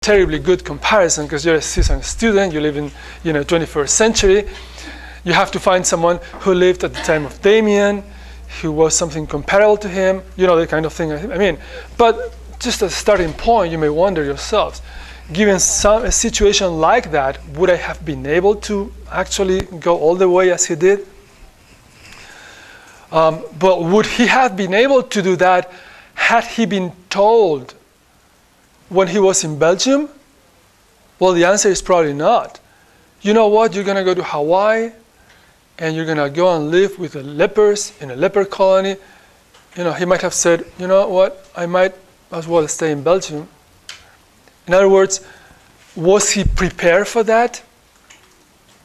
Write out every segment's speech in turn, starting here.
terribly good comparison because you're a seasoned student, you live in 21st century. You have to find someone who lived at the time of Damien, who was something comparable to him, the kind of thing I mean. But just as a starting point, you may wonder yourselves, given a situation like that, would I have been able to actually go all the way as he did? But would he have been able to do that had he been told when he was in Belgium? Well, the answer is probably not. You know what? You're going to go to Hawaii, and you're going to go and live with the lepers in a leper colony. He might have said, you know what? I might as well stay in Belgium. In other words, was he prepared for that?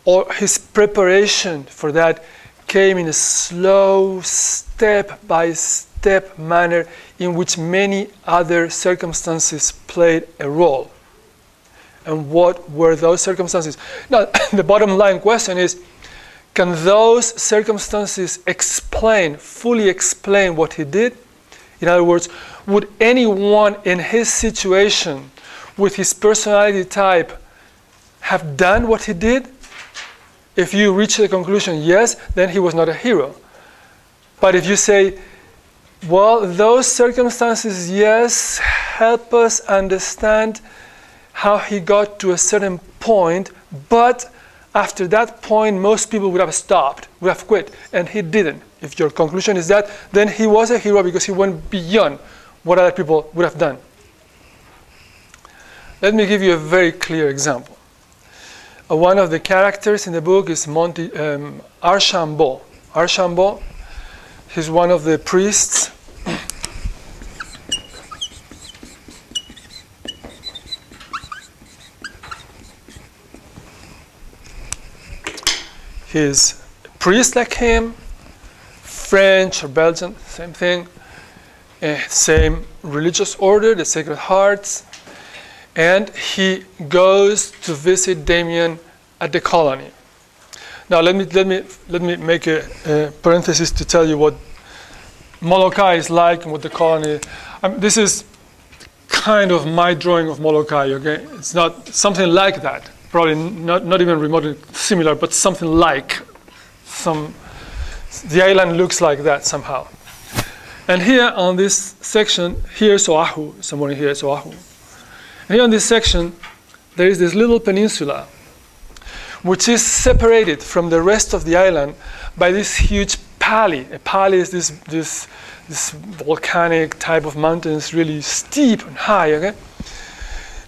Or his preparation for that came in a slow, step-by-step manner in which many other circumstances played a role? And what were those circumstances? Now, the bottom line question is, can those circumstances fully explain what he did? In other words, would anyone in his situation, with his personality type, have done what he did? If you reach the conclusion, yes, then he was not a hero. But if you say, well, those circumstances, yes, help us understand how he got to a certain point, but after that point, most people would have stopped, would have quit, and he didn't. If your conclusion is that, then he was a hero because he went beyond what other people would have done. Let me give you a very clear example. One of the characters in the book is Archambault. Archambault, he's one of the priests. He's a priest like him, French or Belgian, same thing, same religious order, the Sacred Hearts. And he goes to visit Damien at the colony. Now let me make a parenthesis to tell you what Molokai is like and what the colony. This is kind of my drawing of Molokai. Okay, it's not something like that. Probably not even remotely similar, but something like the island looks like that somehow. And here on this section, here's Oahu. Somewhere here is Oahu. And here on this section, there is this little peninsula, which is separated from the rest of the island by this huge pali. A pali is this volcanic type of mountains, really steep and high. Okay?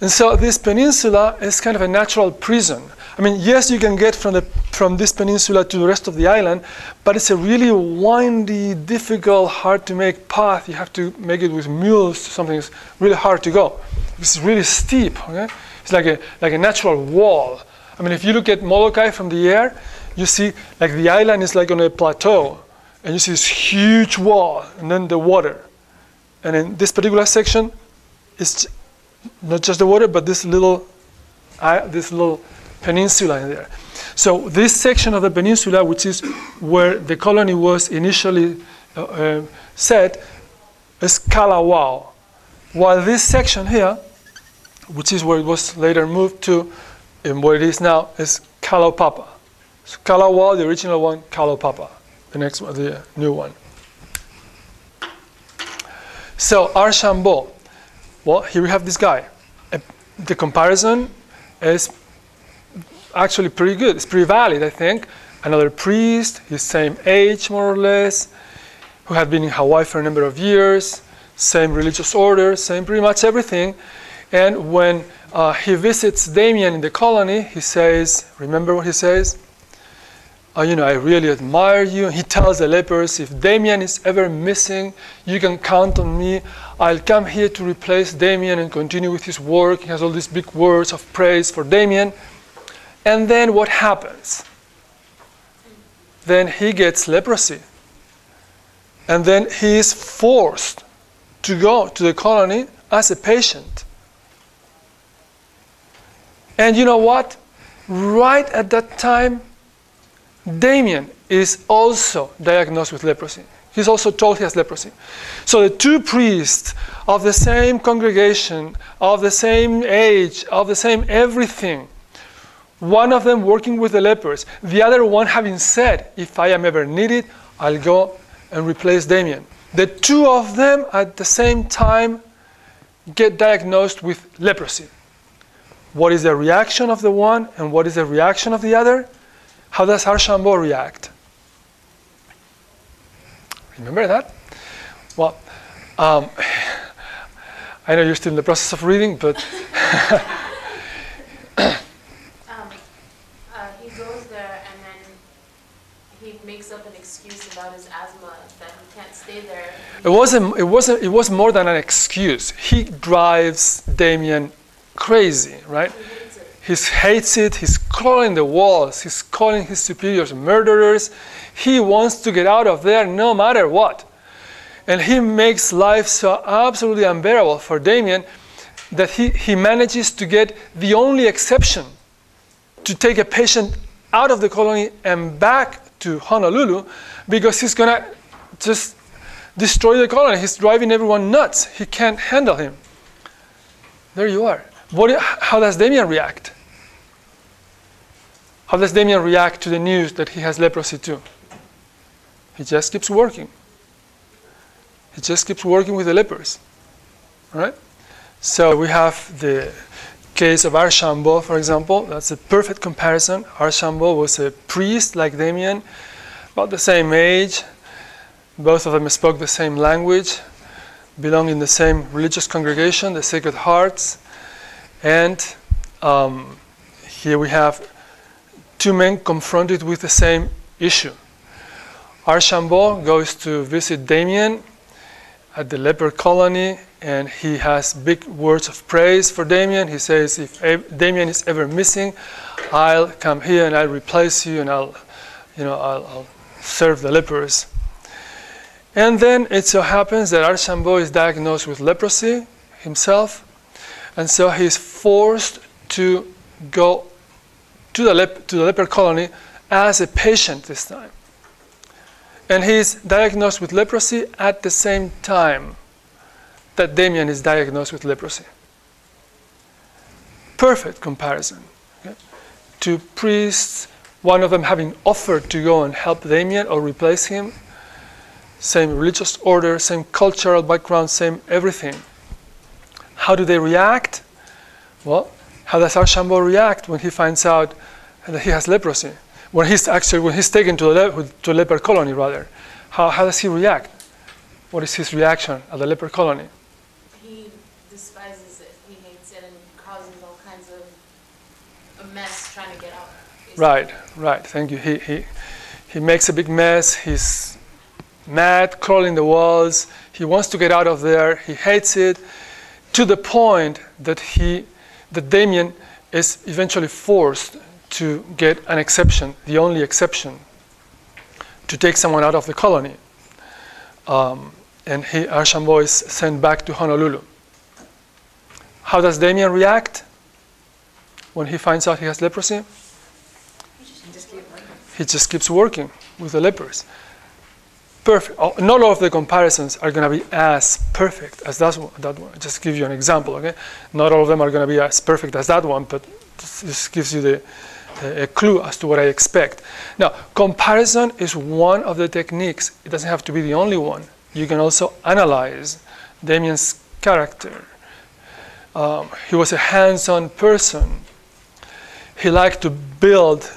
And so this peninsula is kind of a natural prison. I mean, yes, you can get from this peninsula to the rest of the island, but it's a really windy, difficult, hard to make path. You have to make it with mules. Something is really hard to go. It's really steep. Okay? It's like a natural wall. I mean, if you look at Molokai from the air, you see like the island is like on a plateau, and you see this huge wall, and then the water. And in this particular section, it's not just the water, but this little peninsula in there. So this section of the peninsula, which is where the colony was initially set, is Kalawao. While this section here, which is where it was later moved to, and where it is now, is Kalaupapa. So Kalawao, the original one, Kalaupapa, the next one, the new one. So Archambault. Well, here we have this guy. The comparison is actually pretty good. It's pretty valid, I think. Another priest, his same age, more or less, who had been in Hawaii for a number of years, same religious order, same pretty much everything. And when he visits Damien in the colony, he says, remember what he says? I really admire you. He tells the lepers, if Damien is ever missing, you can count on me. I'll come here to replace Damien and continue with his work. He has all these big words of praise for Damien. And then what happens? Then he gets leprosy. And then he is forced to go to the colony as a patient. And you know what? Right at that time, Damien is also diagnosed with leprosy. He's also told he has leprosy. So the two priests of the same congregation, of the same age, of the same everything, one of them working with the lepers, the other one having said, if I am ever needed, I'll go and replace Damien. The two of them at the same time get diagnosed with leprosy. What is the reaction of the one and what is the reaction of the other? How does Archambault react? Remember that? Well, I know you're still in the process of reading, but he goes there and then he makes up an excuse about his asthma that he can't stay there. It was more than an excuse. He drives Damien crazy, right? He hates it. He's crawling the walls. He's calling his superiors murderers. He wants to get out of there no matter what. And he makes life so absolutely unbearable for Damien that he manages to get the only exception to take a patient out of the colony and back to Honolulu, because he's going to just destroy the colony. He's driving everyone nuts. He can't handle him. There you are. How does Damien react? How does Damien react to the news that he has leprosy too? He just keeps working. He just keeps working with the lepers. All right? So we have the case of Archambault, for example. That's a perfect comparison. Archambault was a priest like Damien, about the same age. Both of them spoke the same language, belonged in the same religious congregation, the Sacred Hearts. And here we have two men confronted with the same issue. Archambault goes to visit Damien at the leper colony, and he has big words of praise for Damien. He says, if Damien is ever missing, I'll come here and I'll replace you, and I'll serve the lepers. And then it so happens that Archambault is diagnosed with leprosy himself, and so he's forced to go to the leper colony as a patient this time. And he's diagnosed with leprosy at the same time that Damien is diagnosed with leprosy. Perfect comparison. Okay? Two priests, one of them having offered to go and help Damien or replace him. Same religious order, same cultural background, same everything. How do they react? Well, how does Archambault react when he finds out that he has leprosy? When he's taken to a leper colony, rather, how does he react? What is his reaction at the leper colony? He despises it. He hates it and causes all kinds of a mess trying to get out. Basically. Right. Thank you. He makes a big mess. He's mad, crawling the walls. He wants to get out of there. He hates it, to the point that Damien is eventually forced to get an exception, the only exception, to take someone out of the colony. And Archambault is sent back to Honolulu. How does Damien react when he finds out he has leprosy? He just keeps working with the lepers. Perfect. Not all of the comparisons are going to be as perfect as that one. Just give you an example, okay? Not all of them are going to be as perfect as that one, but this gives you a clue as to what I expect. Now, comparison is one of the techniques. It doesn't have to be the only one. You can also analyze Damien's character. He was a hands-on person. He liked to build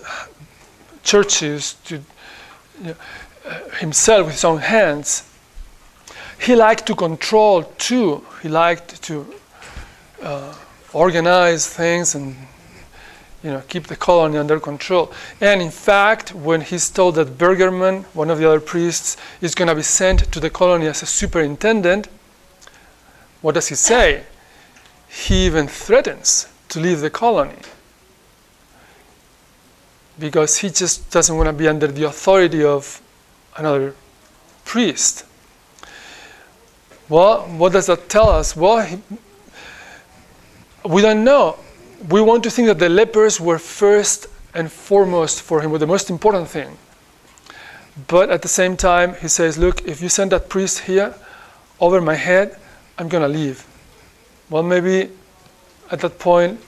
churches himself with his own hands. He liked to control too. He liked to organize things and keep the colony under control. And in fact, when he's told that Bergerman, one of the other priests, is going to be sent to the colony as a superintendent, what does he say? He even threatens to leave the colony, because he just doesn't want to be under the authority of another priest. Well, what does that tell us? Well, we don't know. We want to think that the lepers were first and foremost for him, were the most important thing. But at the same time, he says, look, if you send that priest here over my head, I'm going to leave. Well, maybe at that point,